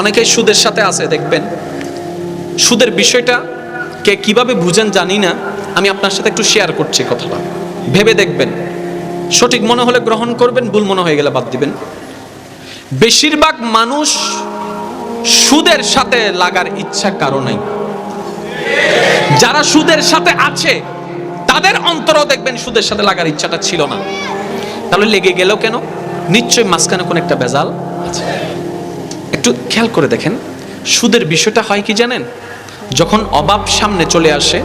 অনেকেই সুদের সাথে আছে, দেখবেন সুদের বিষয়টা কে কিভাবে বুঝেন জানি না, আমি আপনার সাথে একটু শেয়ার করছি কথাটা, ভেবে দেখবেন। সঠিক মনে হলে গ্রহণ করবেন, ভুল মনে হয়ে গেলে বাদ দিবেন। বেশিরভাগ মানুষ সুদের সাথে লাগার ইচ্ছা কারো নাই। যারা সুদের সাথে আছে তাদের অন্তরও দেখবেন সুদের সাথে লাগার ইচ্ছাটা ছিল না। তাহলে লেগে গেল কেন? নিশ্চয়ই মাঝখানে কোন একটা ভেজাল আছে। একটু খেয়াল করে দেখেন, সুদের বিষয়টা হয় কি জানেন? যখন অভাব সামনে চলে আসে,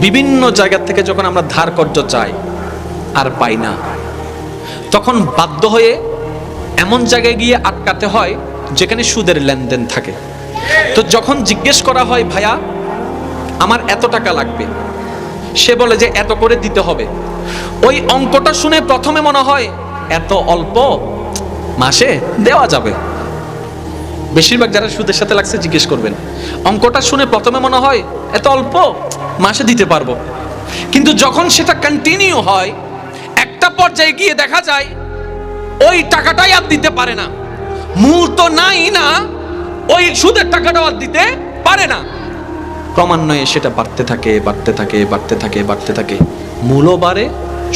বিভিন্ন জায়গা থেকে যখন আমরা ধার কর্জ চাই আর পাই না, তখন বাধ্য হয়ে এমন জায়গায় গিয়ে আটকাতে হয় যেখানে সুদের লেনদেন থাকে। তো যখন জিজ্ঞেস করা হয়, ভাইয়া আমার এত টাকা লাগবে, সে বলে যে এত করে দিতে হবে। ওই অঙ্কটা শুনে প্রথমে মনে হয় এত অল্প, মাসে দেওয়া যাবে। বেশিরভাগ যারা সুদের সাথে লাগছে জিজ্ঞেস করবেন, অঙ্কটা শুনে প্রথমে মনে হয় এত অল্প, মাসে দিতে পারবো। কিন্তু যখন সেটা কন্টিনিউ হয়, একটা পর্যায়ে গিয়ে দেখা যায় ওই টাকাটাই আর দিতে পারে না। মূল তো নাই না, ওই সুদের টাকাটাও আর দিতে পারে না। ক্রমান্বয়ে সেটা বাড়তে থাকে, বাড়তে থাকে, বাড়তে থাকে, বাড়তে থাকে, মূলও বাড়ে,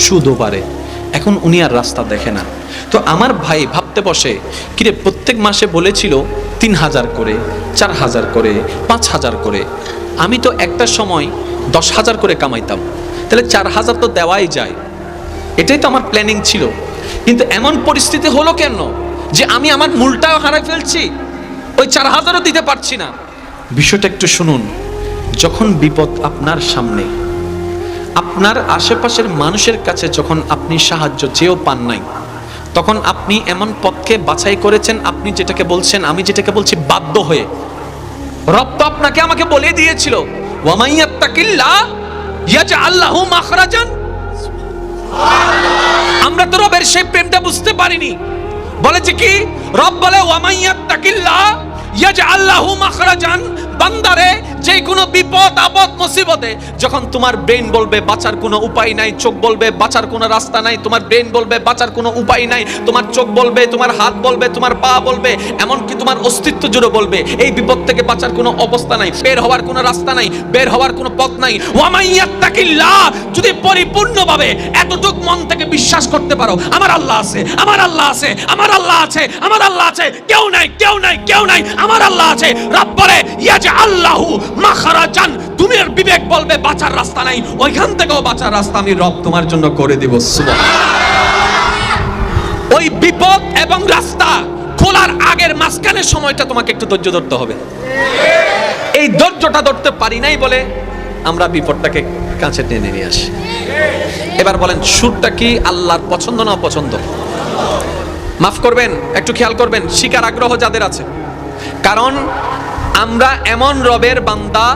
সুদও বাড়ে। এখন উনি আর রাস্তা দেখে না। তো আমার ভাই ভাবতে বসে, কিরে প্রত্যেক মাসে বলেছিল ৩,০০০ করে, ৪,০০০ করে, ৫,০০০ করে। আমি তো একটা সময় ১০,০০০ করে কামাইতাম, তাহলে ৪,০০০ তো দেওয়াই যায়, এটাই তো আমার প্ল্যানিং ছিল। কিন্তু এমন পরিস্থিতি হলো কেন যে আমি আমার মূলটাও হারাই ফেলছি, ওই ৪,০০০ও দিতে পারছি না। বিষয়টা একটু শুনুন। যখন বিপদ আপনার সামনে, আপনার আশেপাশের মানুষের কাছে যখন আপনি সাহায্য চেয়েও পান নাই, তখন আপনি এমন পথকে বাছাই করেছেন, আপনি যেটাকে বলছেন, আমি যেটাকে বলছি বাধ্য হয়ে। রব তো আপনাকে আমাকে বলে দিয়েছিল, ওয়ামাইয়াত্তাকিল্লাহ ইয়াজআল লাহু মাখরাজান। আমরা তো রবের সেই প্রেমটা বুঝতে পারিনি। বলেছে কি? রব বলে ওয়ামাইয়াত্তাকিল্লাহ ইয়াজআল লাহু মাখরাজান। বান্দারে, যে কোনো বিপদ আপদ মুসিবতে যখন তোমার ব্রেন বলবে বাঁচার কোনো উপায় নাই, চোখ বলবে বাঁচার কোনো রাস্তা নাই, তোমার ব্রেন বলবে বাঁচার কোনো উপায় নাই, তোমার চোখ বলবে, তোমার হাত বলবে, তোমার পা বলবে, এমনকি তোমার অস্তিত্ব জুড়ে বলবে এই বিপদ থেকে বাঁচার কোনো অবস্থা নাই, বের হওয়ার কোনো রাস্তা নাই, বের হওয়ার কোনো পথ নাই। ওয়ামাইয়াত্তাকিল্লাহ, যদি পরিপূর্ণভাবে এতটুক মন থেকে বিশ্বাস করতে পারো, আমার আল্লাহ আছে, আমার আল্লাহ আছে, আমার আল্লাহ আছে, আমার আল্লাহ আছে, কেউ নাই, কেউ নাই, কেউ নাই, আমার আল্লাহ আছে। রব বলে ইয়াজআল্লাহু মাখরাজান। তুমি আর বিবেক বলবে বাঁচার রাস্তা নাই, ওইখান থেকেও বাঁচার রাস্তা আমি রব তোমার জন্য করে দিব। সুবহানাল্লাহ। ওই বিপদ এবং রাস্তা খোলার আগের মাঝখানের সময়টা তোমাকে একটু ধৈর্য ধরতে হবে। এই ধৈর্যটা ধরতে পারি নাই বলে আমরা বিপদটাকে কাছে টেনে নিয়ে আসি। এবার বলেন, সুরটা কি আল্লাহর পছন্দ না অপছন্দ? মাফ করবেন, একটু খেয়াল করবেন, শিকার আগ্রহ যাদের আছে। কারণ আমরা এমন রবের বান্দা,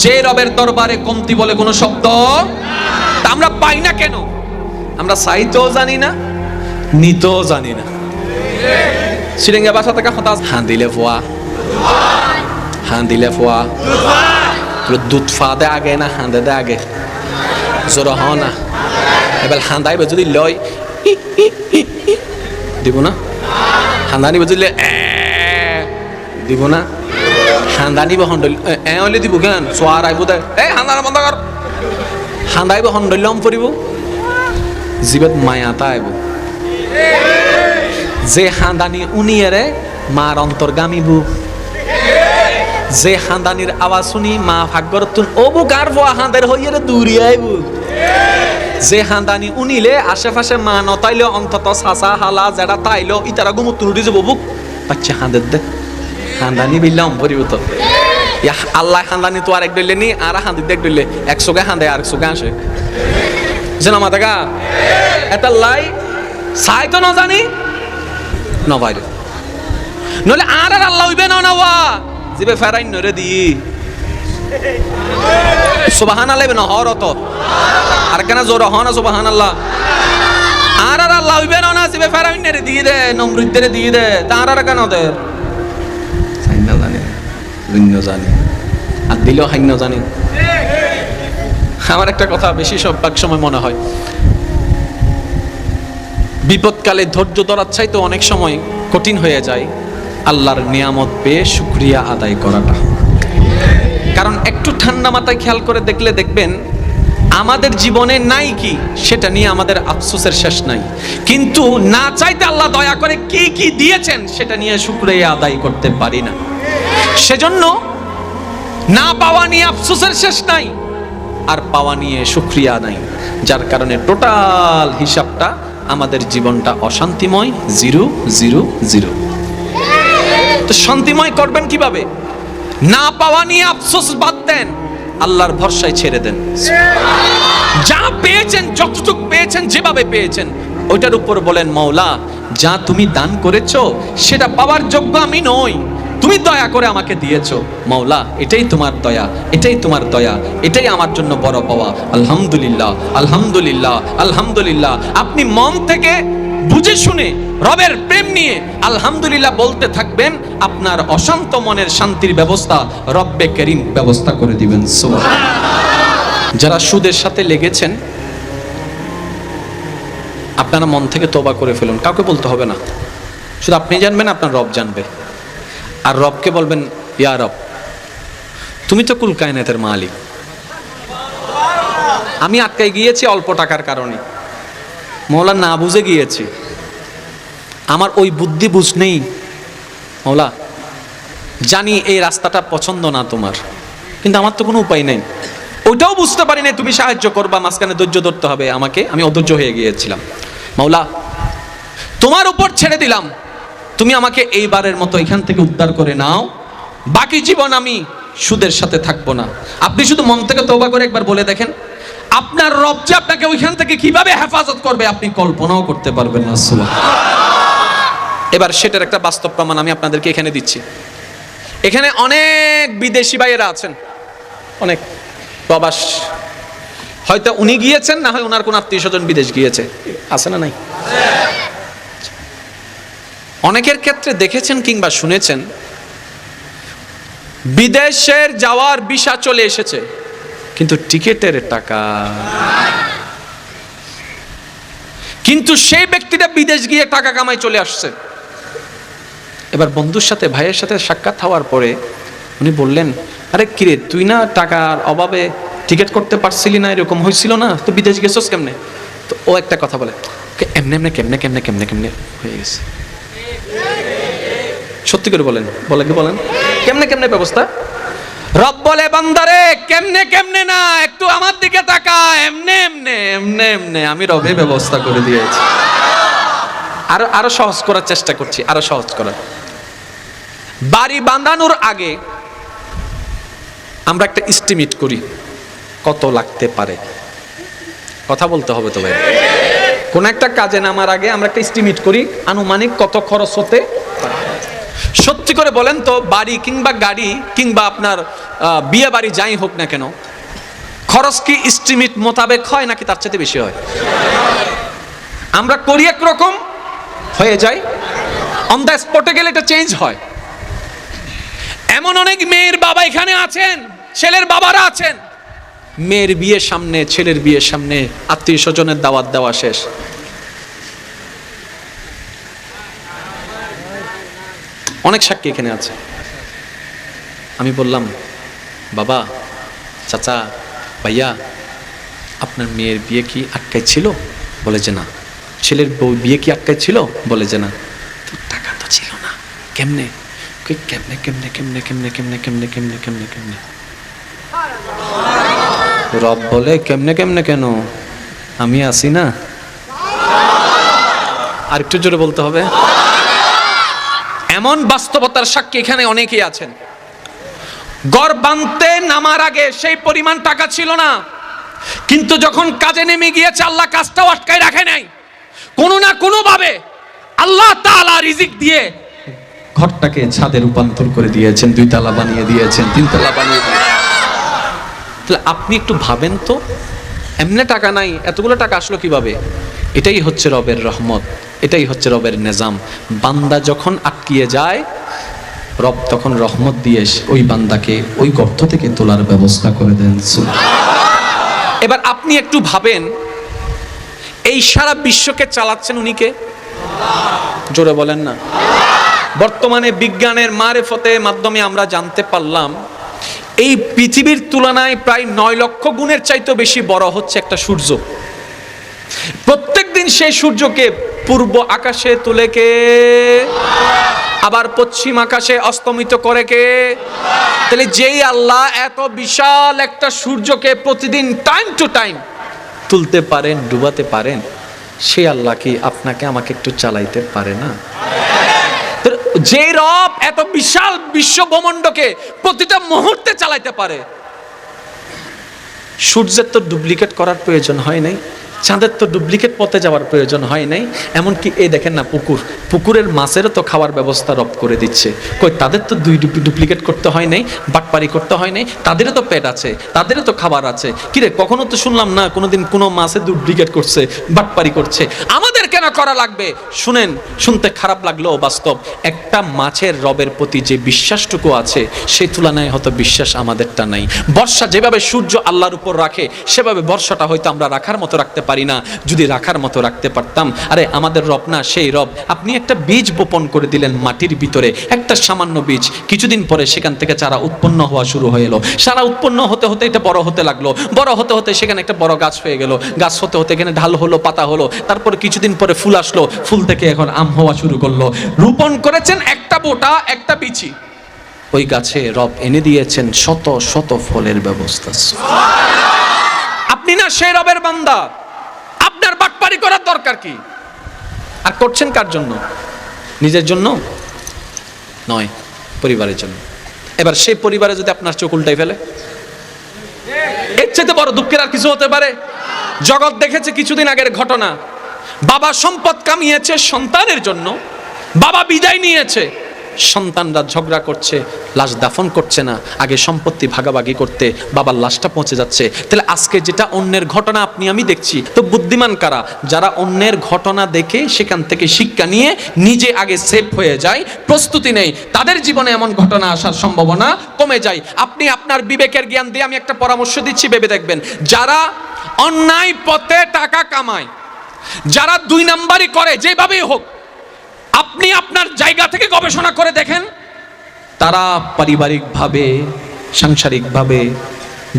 যে রবের দরবারে কমতি বলে কোনো শব্দ তা আমরা পাই না। কেন? আমরা চাইতেও জানি না, নিতেও জানি না। সিরিঙ্গা ভাষা থেকে হতাশ, হাঁ দিলে ফোয়া, হাঁ দিলে ফোয়া, দুধ ফা দে আগে না হাঁদে দে আগে, জোর হ না। এবার হাঁদাইবে যদি লয় দিব না, হাঁদানি বুঝলে দিব না, হাঁদানিব হন্ডল হলে দিব কেন? সোয়ার আইব দে, এই হাঁদানা বন্ধ কর। হাঁদাইব হন্ডল্যম পরিব, জীবত মায়াতা আইব। যে হাঁদানি উনিয়েরে মার অন্তর্গামীবু, যে হাঁদানির আওয়াজ শুনি মা ভাগ্যর তুন ওবু গার্ভ হাঁদের হইয়েরে দূরি আইব। যে হাঁদানি উনিলে আশেপাশে মা নতাইলে অন্তত সাসা হালা যারা তাইলো ইতারা গুমু তুলুরি যে ববুক বাচ্চা হাঁদের দে, হাঁদানি বিল্লাম পরিবত। আল্লাহ হাঁদানি তো আর এক ডইলে নি, আর হাঁদি দেখ ডইলে একশোকে হাঁদে আর একশোকে আসে। যেন মা দেখা এটা লাই সাই তো না জানি নবাইলে নলে আর আর আল্লাহ হইবে না নাওয়া জিবে ফেরাইন নরে দি সুবহানাল্লাহ বে নহরত আর কেন জোর হ না সুবহানাল্লাহ। আর আর আল্লাহ হইবে না জিবে ফেরাইন নরে দি দে, নমরুদ্দের দি দে, তার আর কেন দে সাইনা জানি ভিন্ন জানি আর দিলেও হাইন্য জানি। আমার একটা কথা বেশি সব সময় মনে হয়, বিপদকালে ধৈর্য ধরার চাইতে অনেক সময় কঠিন হয়ে যায়। আল্লাহর নিয়ামত পেয়ে শুকরিয়া আদায় করাটা। কারণ একটু ঠান্ডা মাথায় খেয়াল করে দেখলে দেখবেন আমাদের জীবনে নাই কি সেটা নিয়ে আমাদের আফসোসের শেষ নাই, কিন্তু না চাইতে আল্লাহ দয়া করে কি কি দিয়েছেন সেটা নিয়ে শুকরিয়া আদায় করতে পারি না। সেজন্য না পাওয়া নিয়ে আফসোসের শেষ নাই, আর পাওয়া নিয়ে শুকরিয়া নাই, যার কারণে টোটাল হিসাবটা আমাদের জীবনটা অশান্তিময়, 0 0 0। তো শান্তিময় করবেন কিভাবে? না পাওয়া নিয়ে আফসোস বাদ দেন, আল্লাহর ভরসায় ছেড়ে দেন। যা পেয়েছেন, যতটুকু পেয়েছেন, যেভাবে পেয়েছেন, ওইটার উপর বলেন মাওলা যা তুমি দান করেছো সেটা পাওয়ার যোগ্য আমি নই, তুমি দয়া করে আমাকে দিয়েছো মাওলা, এটাই তোমার দয়া, এটাই তোমার দয়া, এটাই আমার জন্য বড় পাওয়া। আলহামদুলিল্লাহ, আলহামদুলিল্লাহ, আলহামদুলিল্লাহ। আপনি মন থেকে বুঝে শুনে রবের প্রেম নিয়ে আলহামদুলিল্লাহ বলতে থাকবেন, আপনার অশান্ত মনের শান্তির ব্যবস্থা রব্বে করিম ব্যবস্থা করে দিবেন। সুবহানাল্লাহ। যারা সুদের সাথে লেগেছেন আপনারা মন থেকে তওবা করে ফেলুন, কাউকে বলতে হবে না, শুধু আপনি জানবেন, আপনার রব জানবে। আর রবকে বলবেন, ইয়া রব তুমি তো কুল কায়নাতের মালিক, আমি আটকাই গিয়েছি অল্প টাকার কারণে, মওলা না বুঝে গিয়েছি, আমার ওই বুদ্ধি বুঝ নেই মওলা, জানি এই রাস্তাটা পছন্দ না তোমার, কিন্তু আমার তো কোনো উপায় নেই, ওইটাও বুঝতে পারি না, তুমি সাহায্য করবা, মাঝখানে ধৈর্য ধরতে হবে আমাকে, আমি অধৈর্য হয়ে গিয়েছিলাম, মওলা তোমার উপর ছেড়ে দিলাম, তুমি আমাকে এইবারের মতো এখান থেকে উদ্ধার করে নাও, বাকি জীবন আমি সুদের সাথে থাকবো না। আপনি শুধু মন থেকে তওবা করে একবার বলে দেখেন, আপনার রব যে আপনাকে ওইখান থেকে কিভাবে হেফাজত করবে আপনি কল্পনাও করতে পারবেন না। সুবহানাল্লাহ। এবার সেটার একটা বাস্তব প্রমাণ আমি আপনাদেরকে এখানে দিচ্ছি। এখানে অনেক বিদেশি ভাইয়েরা আছেন, অনেক প্রবাস, হয়তো উনি গিয়েছেন, না হয় ওনার কোন আত্মীয় স্বজন বিদেশ গিয়েছে, আছে না নাই? অনেকের ক্ষেত্রে দেখেছেন কিংবা শুনেছেন বিদেশের যাওয়ার ভিসা চলে এসেছে, কিন্তু টিকেটের টাকা, কিন্তু সেই ব্যক্তিটা বিদেশ গিয়ে টাকা কামাই চলে আসছে। এবার বন্ধুর সাথে, ভাইয়ের সাথে সাক্ষাৎ হওয়ার পরে উনি বললেন, আরে কিরে তুই না টাকার অভাবে টিকিট করতে পারছিলি না, এরকম হয়েছিল না, তো বিদেশ গেছস কেমনে? তো ও একটা কথা বলে, এমনি এমনি কেমনে কেমনে কেমনে কেমনে হয়ে গেছে। সত্যি করে বলেন, বলে কি বলেন, কেমনে কেমনে ব্যবস্থা? রব বলে বান্দারে কেমনে কেমনে না, একটু আমার দিকে তাকা, এমনে এমনে এমনে এমনে আমি রবে ব্যবস্থা করে দিয়েছি। আরো সহজ করার চেষ্টা করছি, আরো সহজ করার। বাড়ি বাঁধানোর আগে আমরা একটা এস্টিমেট করি কত লাগতে পারে, কথা বলতে হবে তো ভাই। কোন একটা কাজে নামার আগে আমরা একটা এস্টিমেট করি আনুমানিক কত খরচ হতে পারে। সত্যি করে বলেন তো, বাড়ি কিংবা গাড়ি কিংবা আপনার বিয়ে বাড়ি যাই হোক না কেন, খরচ কি এস্টিমেট মোতাবেক হয় নাকি তার চাইতে বেশি হয়? আমরা করি একরকম, হয়ে যায়, অন দ্য স্পটে গেলে এটা চেঞ্জ হয়। এমন অনেক মেয়ের বাবা এখানে আছেন, ছেলের বাবারা আছেন, মেয়ের বিয়ের সামনে, ছেলের বিয়ের সামনে আত্মীয় স্বজনের দাওয়াত দেওয়া শেষ, অনেক সাক্ষী এখানে আছে। আমি বললাম, বাবা, চাচা, ভাইয়া, আপনার মেয়ের বিয়ে কি আটকাই ছিল? বলে যে না। ছেলের বউ বিয়ে কি আটকাই ছিল? বলে যে না। তো টাকা তো ছিল না, কেমনে? কেমনে কেমনে কেমনে কেমনে কেমনে কেমনে কেমনে কেমনে কেমনে? রব বলে কেমনে কেমনে কেন, আমি আছি না। আর একটু জোরে বলতে হবে। এমন বাস্তবতার সাক্ষী এখানে অনেকেই আছেন, ঘর বাঁধতে নামার আগে সেই পরিমাণ টাকা ছিল না, কিন্তু যখন কাজে নেমে গিয়েছে আল্লাহ কাজটাও আটকায় রাখে নাই, কোনো না কোনো ভাবে আল্লাহ তাআলা রিজিক দিয়ে ঘরটাকে ছাদে রূপান্তর করে দিয়েছেন, 2 তলা বানিয়ে দিয়েছেন, 3 তলা বানিয়ে দিয়েছেন। তাহলে আপনি একটু ভাবেন তো, এমনি টাকা নাই, এতগুলো টাকা আসলো কিভাবে? এটাই হচ্ছে রবের রহমত, এটাই হচ্ছে রবের নিজাম। বান্দা যখন আটকিয়ে যায়, রব তখন রহমত দিয়ে ওই বান্দাকে ওই গর্ত থেকে তোলার ব্যবস্থা করে দেন। এবার আপনি একটু ভাবেন, এই সারা বিশ্বকে চালাচ্ছেন উনি কে? জোরে বলেন না। বর্তমানে বিজ্ঞানের মারেফতের মাধ্যমে আমরা জানতে পারলাম এই পৃথিবীর তুলনায় প্রায় 9 লক্ষ গুণের চাইতে বেশি বড় হচ্ছে একটা সূর্য। প্রত্যেকদিন সেই সূর্যকে পূর্ব আকাশে তুলে কে, আবার পশ্চিম আকাশে অস্তমিত করে কে। তাহলে যেই আল্লাহ এত বিশাল একটা সূর্যকে প্রতিদিন টাইম টু টাইম তুলতে পারেন, ডুবাতে পারেন, সেই আল্লাহ কি আপনাকে আমাকে একটু চালাইতে পারে না? যে রব এত বিশাল বিশ্ব ব্রহ্মাণ্ডকে প্রতিটা মুহূর্তে চালাইতে পারে, সূর্যের তো ডুপ্লিকেট করার প্রয়োজন হয় নাই, চাঁদের তো ডুপ্লিকেট পথে যাওয়ার প্রয়োজন হয় নাই। এমনকি এই দেখেন না পুকুরের মাছেরও তো খাওয়ার ব্যবস্থা রব করে দিচ্ছে। কই তাদের তো ডুপ্লিকেট করতে হয় নাই, বাটপারি করতে হয় নাই, তাদেরও তো পেট আছে, তাদেরও তো খাবার আছে। কিরে কখনো তো শুনলাম না কোনোদিন কোনো মাছে ডুপ্লিকেট করছে, বাটপারি করছে। আমাদের কেন করা লাগবে? শুনেন, শুনতে খারাপ লাগলেও বাস্তব। একটা মাছের রবের প্রতি যে বিশ্বাসটুকু আছে সেই তুলনায় হয়তো বিশ্বাস আমাদেরটা নাই। বর্ষা যেভাবে সূর্য আল্লাহর উপর রাখে সেভাবে বর্ষাটা হয়তো আমরা রাখার মতো রাখতে পারি না। যদি রাখার মতো রাখতে পারতাম, আরে আমাদের রব না সেই রব। আপনি একটা বীজ বপন করে দিলেন মাটির ভিতরে, একটা সামান্য বীজ, কিছুদিন পরে সেখান থেকে চারা উৎপন্ন হওয়া শুরু হয়ে এলো। চারা উৎপন্ন হতে হতে এটা বড় হতে লাগলো, বড় হতে হতে সেখানে একটা বড় গাছ হয়ে গেল, গাছ হতে হতে এখানে ঢাল হলো, পাতা হলো, তারপরে কিছুদিন পরে ফুল আসলো, ফুল থেকে এখন আম হওয়া শুরু করলো। রোপণ করেছেন একটা বোটা, একটা বিচি, ওই গাছে রব এনে দিয়েছেন শত শত ফলের ব্যবস্থা। আপনি না সেই রবের বান্দা, আপনার বাটপারি করার দরকার কি? আর করছেন কার জন্য? নিজের জন্য নয়, পরিবারের জন্য। এবার সেই পরিবারে যদি আপনার চোখ উল্টাই ফেলে, এর চেয়ে বড় দুঃখের আর কিছু হতে পারে? জগৎ দেখেছে কিছুদিন আগের ঘটনা, বাবা সম্পদ কামিয়েছে সন্তানের জন্য, বাবা বিদায় নিয়েছে, সন্তানরা ঝগড়া করছে, লাশ দাফন করছে না, আগে সম্পত্তি ভাগাভাগি করতে বাবার লাশটা পৌঁছে যাচ্ছে। তাহলে আজকে যেটা অন্যের ঘটনা আপনি আমি দেখছি, তো বুদ্ধিমান কারা? যারা অন্যের ঘটনা দেখে সেখান থেকে শিক্ষা নিয়ে নিজে আগে সেফ হয়ে যায়, প্রস্তুতি নেই, তাদের জীবনে এমন ঘটনা আসার সম্ভাবনা কমে যায়। আপনি আপনার বিবেকের জ্ঞান দিয়ে আমি একটা পরামর্শ দিচ্ছি, ভেবে দেখবেন। যারা অন্যায় পথে টাকা কামায়, যারা 2 নাম্বারই করে, যেভাবেই হোক, আপনি আপনার জায়গা থেকে গবেষণা করে দেখেন, তারা পারিবারিকভাবে, সাংসারিকভাবে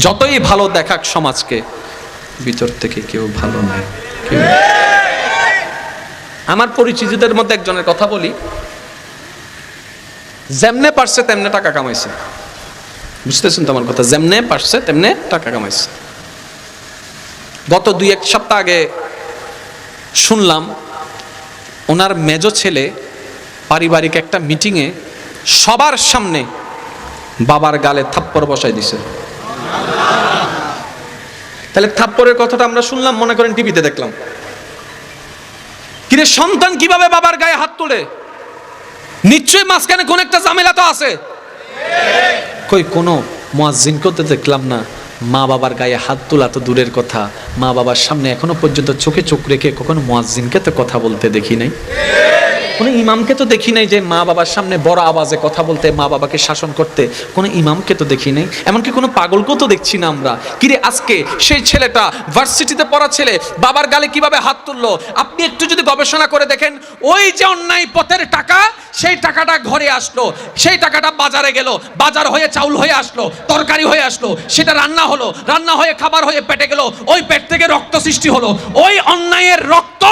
যতই ভালো দেখাক সমাজকে, ভিতর থেকে কেউ ভালো নয়। আমার পরিচিতদের মধ্যে একজনের কথা বলি, যেমনে পারছে তেমনে টাকা কামাইছে। বুঝতেছেন তো আমার কথা? যেমনে পারছে তেমনে টাকা কামাইছে। গত 2-1 সপ্তাহ আগে শুনলাম ওনার মেজ ছেলে পারিবারিক একটা মিটিংয়ে সবার সামনে বাবার গালে থাপ্পড় বসাই দিছে। তাহলে থাপ্পড়ের কথাটা আমরা শুনলাম, মনে করেন টিভিতে দেখলাম। কিন্তু সন্তান কিভাবে বাবার গায়ে হাত তোলে? নিশ্চয়ই মাঝখানে কোন একটা ঝামেলা তো আছে। কই কোনো মুয়াজ্জিনকেও তো দেখলাম না মা বাবার গায়ে হাত তোলা, তো দূরের কথা, মা বাবার সামনে এখনো পর্যন্ত চোখে চোখ রেখে কখনো মুয়াজ্জিনকে তো কথা বলতে দেখি নাই, কোনো ইমামকে তো দেখি নাই যে মা বাবার সামনে বড় আওয়াজে কথা বলতে, মা বাবাকে শাসন করতে, কোনো ইমামকে তো দেখি নাই। এমনকি কোনো পাগলকেও তো দেখছি না আমরা। কিরে আজকে সেই ছেলেটা, ভার্সিটিতে পড়া ছেলে, বাবার গালে কিভাবে হাত তুললো? আপনি একটু যদি গবেষণা করে দেখেন, ওই যে অন্যায় পথের টাকা, সেই টাকাটা ঘরে আসলো, সেই টাকাটা বাজারে গেল, বাজার হয়ে চাউল হয়ে আসলো, তরকারি হয়ে আসলো, সেটা রান্না হলো, রান্না হয়ে খাবার হয়ে পেটে গেল, ওই পেট থেকে রক্ত সৃষ্টি হলো। ওই অন্যায়ের রক্ত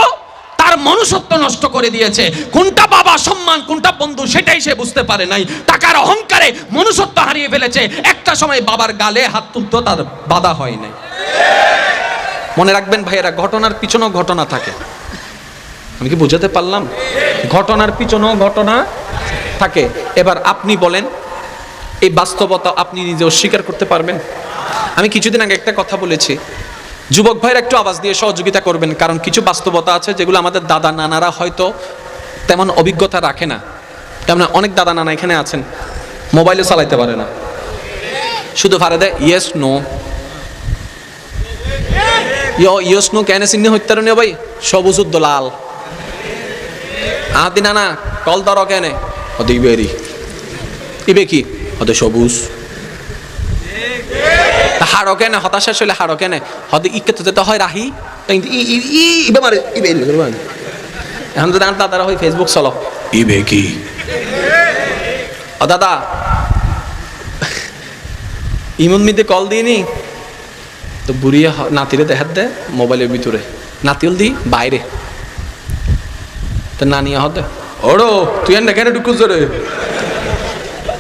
তার মনুষ্যত্ব নষ্ট করে দিয়েছে। কোনটা বাবা সম্মান, কোনটা বন্ধু, সেটাই সে বুঝতে পারে নাই। টাকার অহংকারে মনুষ্যত্ব হারিয়ে ফেলেছে। একটা সময় বাবার গালে হাত তুলতো, তার বাধা হয় নাই। মনে রাখবেন ভাইয়েরা, ঘটনার পিছনেও ঘটনা থাকে। আমি কি বুঝাতে পারলাম? ঘটনার পিছনেও ঘটনা থাকে। এবার আপনি বলেন, এই বাস্তবতা আপনি নিজে অস্বীকার করতে পারবেন? আমি কিছুদিন আগে একটা কথা বলেছি, যুবক ভাইরা একটু আওয়াজ দিয়ে সহযোগিতা করবেন, কারণ কিছু বাস্তবতা আছে যেগুলো আমাদের দাদা নানারা হয়তো তেমন অভিজ্ঞতা রাখে না। তেমন অনেক দাদা নানা এখানে আছেন, মোবাইলও চালাইতে পারে না, শুধু পারে দেয় ইয়েস নো। ইয়েস নো কেন চিহ্ন হত্যার নিয়ে ভাই, সবুজ উদ্দ লাল আহাদি নানা কল ধর কেনে হতে ইবেরি ইবে কি হতে সবুজ হাড়ো কেন হতাশা হলে হাড়ো কেন হতে ইকে তো হয় রাহি এখন তো দাদারা হয় ফেসবুক চলো ইবে কি ও দাদা ইমন মিদে কল দিইনি তো বুড়িয়া নাতিরে দেখাত দে মোবাইলের ভিতরে, নাতিল দি বাইরে, তো নানি হতে ওড়ো তুই আর কেন ঢুকুস রে,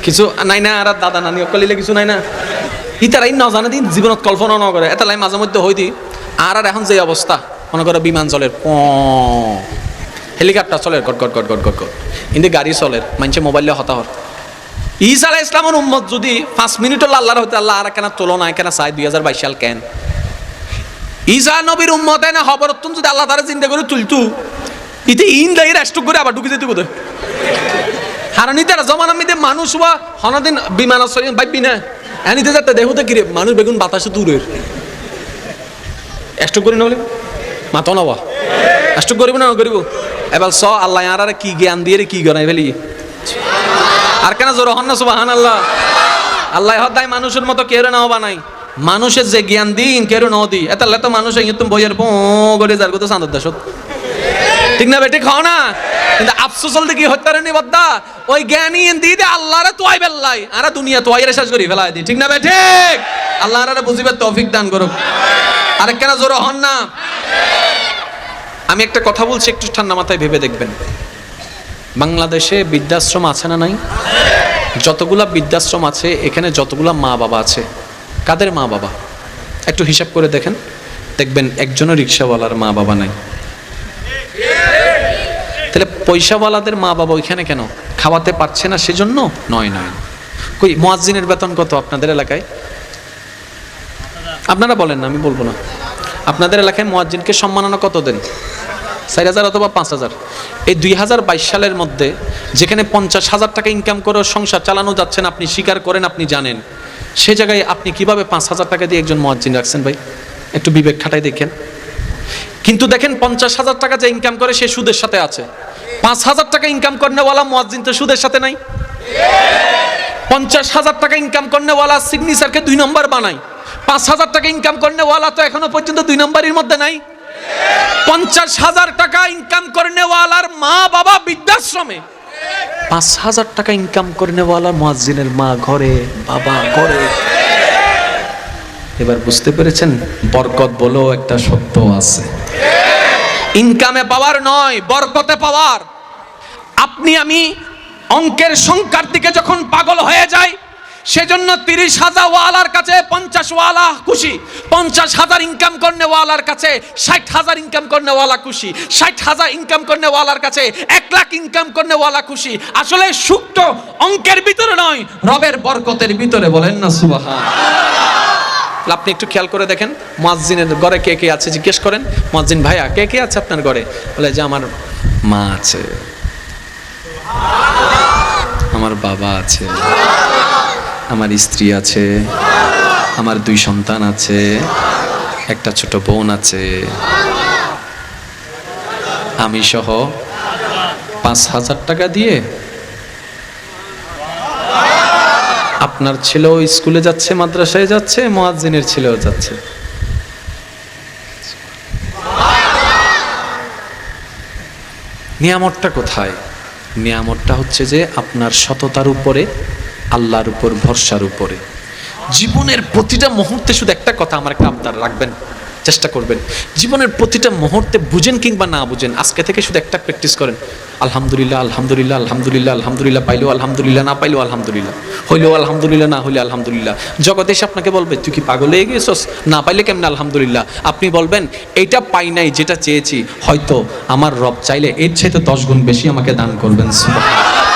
কিছু নাই না। আর দাদা নানি অকলিলে কিছু নাই না, ইতারাই ন জানে দিন জীবনত কল্পনা ন করে, এটা লাই মাঝে মধ্যে হই দি। আর এখন যে অবস্থা মনে করো বিমান চলের হেলিকপ্টার চলের গট গট গট গট গট গট, কিন্তু গাড়ি চলের মানুষে মোবাইলে হতাহর। ঈসা আলাইহিস সালামের উম্মত যদি 5 মিনিটও আল্লাহর হইতে আল্লাহ আর কেন তোলো না কেন চাই 2022 সাল কেন ঈসা নবীর উম্মত না খবর তুমি যদি আল্লাহ তারা চিন্তা করে তুলতু ইতে ইন দাই রাষ্ট্র করে আবার ঢুকে যেতে বোধ হারানি তারা জমানা মিদে মানুষ বা হনাদিন বিমান আসলে ভাববি না এনিতে যাতে দেখতে কিরে মানুষ বেগুন বাতাসে দূরের এষ্ট করি নহলে মাথা নবা এষ্ট করিব না করিব এবার স আল্লাহ আর কি জ্ঞান দিয়ে কি গনাই ফেলি আর কেন জোর হন না সুবহানাল্লাহ। আল্লাহ হদায় মানুষের মতো কেউ না হবা নাই, মানুষের যে জ্ঞান দিন কেউ ন দি এতালে তো মানুষ তুমি বইয়ের করে যার কথা চাঁদের দেশ ঠিক না বেটি খাও না, কিন্তু আফসোস হল কি হত্যা নি বদ্দা ওই জ্ঞানী দি দে আল্লাহরে তোয়াই বেল্লাই আর দুনিয়া তোয়াইরে শেষ করি ফেলাই দি ঠিক না বেটি, আল্লাহ আর বুঝিবে তৌফিক দান করুক। আর কেন জোর হন না। আমি একটা কথা বলছি একটু ঠান্ডা মাথায় ভেবে দেখবেন, বাংলাদেশে বৃদ্ধাশ্রম আছে না নাই? যতগুলা বৃদ্ধাশ্রম আছে এখানে যতগুলা মা বাবা আছে, কাদের মা বাবা একটু হিসাব করে দেখেন, দেখবেন একজনও রিক্সাওয়ালার মা বাবা নাই। তাহলে পয়সাওয়ালাদের মা বাবা ওইখানে কেন? খাওয়াতে পারছে না সেজন্য? নয় নয়। কই মুয়াজ্জিনের বেতন কত আপনাদের এলাকায়? আপনারা বলেন না, আমি বলবো না। আপনাদের এলাকায় মুয়াজ্জিনকে সম্মাননা কত দেন? 4,000 অথবা 5,000। এই 2022 সালের মধ্যে যেখানে 50,000 টাকা ইনকাম করে সংসার চালানো যাচ্ছেন, আপনি স্বীকার করেন, আপনি জানেন, সে জায়গায় আপনি কিভাবে 5,000 টাকা দিয়ে একজন মুয়াজ্জিন রাখছেন? ভাই একটু বিবেক খাটাই দেখেন। কিন্তু দেখেন 50,000 টাকা যে ইনকাম করে সে সুদের সাথে আছে, 5,000 টাকা ইনকাম করনেওয়ালা মুয়াজ্জিন তো সুদের সাথে নাই। 50,000 টাকা ইনকাম করনেওয়ালা সিগনেচারকে 2 নম্বর বানায়, 5,000 টাকা ইনকাম করনেওয়ালা তো এখনো পর্যন্ত 2 নম্বরের মধ্যে নাই। 50,000 টাকা ইনকাম করনেওয়ালার মা বাবা বৃদ্ধাশ্রমে, 5,000 টাকা ইনকাম করনেওয়ালা মুয়াজ্জিনের মা ঘরে, বাবা ঘরে। এবার বুঝতে পেরেছেন বরকত বলো একটা সত্য আছে, ইনকামে পাওয়ার নয় বরকতে পাওয়ার। আপনি আমি অঙ্কের সংখ্যার দিকে যখন পাগল হয়ে যায় সেজন্য 30,000 ওয়ালার কাছে 50 ওয়ালা খুশি, 50,000 ইনকাম করনেওয়ালার কাছে 60,000 ইনকাম করনেওয়ালা খুশি, 60,000 ইনকাম করনেওয়ালার কাছে 1 লাখ ইনকাম করনেওয়ালা খুশি। আসলে সুখ তো অঙ্কের ভিতরে নয়, রবের বরকতের ভিতরে। বলেন না সুবহানাল্লাহ। আপনি একটু খেয়াল করে দেখেন মুয়াজ্জিনের ঘরে কে কে আছে জিজ্ঞেস করেন, মুয়াজ্জিন ভাইয়া কে কে আছে আপনার ঘরে? বলে যে আমার মা আছে, আমার বাবা আছে, আমার স্ত্রী আছে, আমার 2 সন্তান আছে, একটা ছোট বোন আছে, আমি সহ 5,000 টাকা দিয়ে আপনার ছেলেও স্কুলে যাচ্ছে, মাদ্রাসায় যাচ্ছে, মুয়াজ্জিনের ছেলেও যাচ্ছে। নিয়ামতটা কোথায়? নিয়ামতটা হচ্ছে যে আপনার সততার উপরে, আল্লাহর উপর ভরসার উপরে। জীবনের প্রতিটা মুহূর্তে শুধু একটা কথা আমার একটা আবদার রাখবেন, চেষ্টা করবেন জীবনের প্রতিটা মুহূর্তে বুঝেন কিংবা না বুঝেন, আজকে থেকে শুধু একটা প্র্যাকটিস করেন, আলহামদুলিল্লাহ আলহামদুলিল্লাহ আলহামদুলিল্লাহ আলহামদুলিল্লাহ, পাইলেও আলহামদুলিল্লাহ, না পাইলেও আলহামদুলিল্লাহ, হইলেও আলহামদুলিল্লাহ, না হইলে আলহামদুলিল্লাহ। জগৎ এসে আপনাকে বলবে তুই কি পাগল হয়ে গেছস, না পাইলে কেমন আলহামদুলিল্লাহ? আপনি বলবেন এইটা পাই নাই যেটা চেয়েছি, হয়তো আমার রব চাইলে এর চাইতে 10 গুণ বেশি আমাকে দান করবেন। সুবহানাল্লাহ।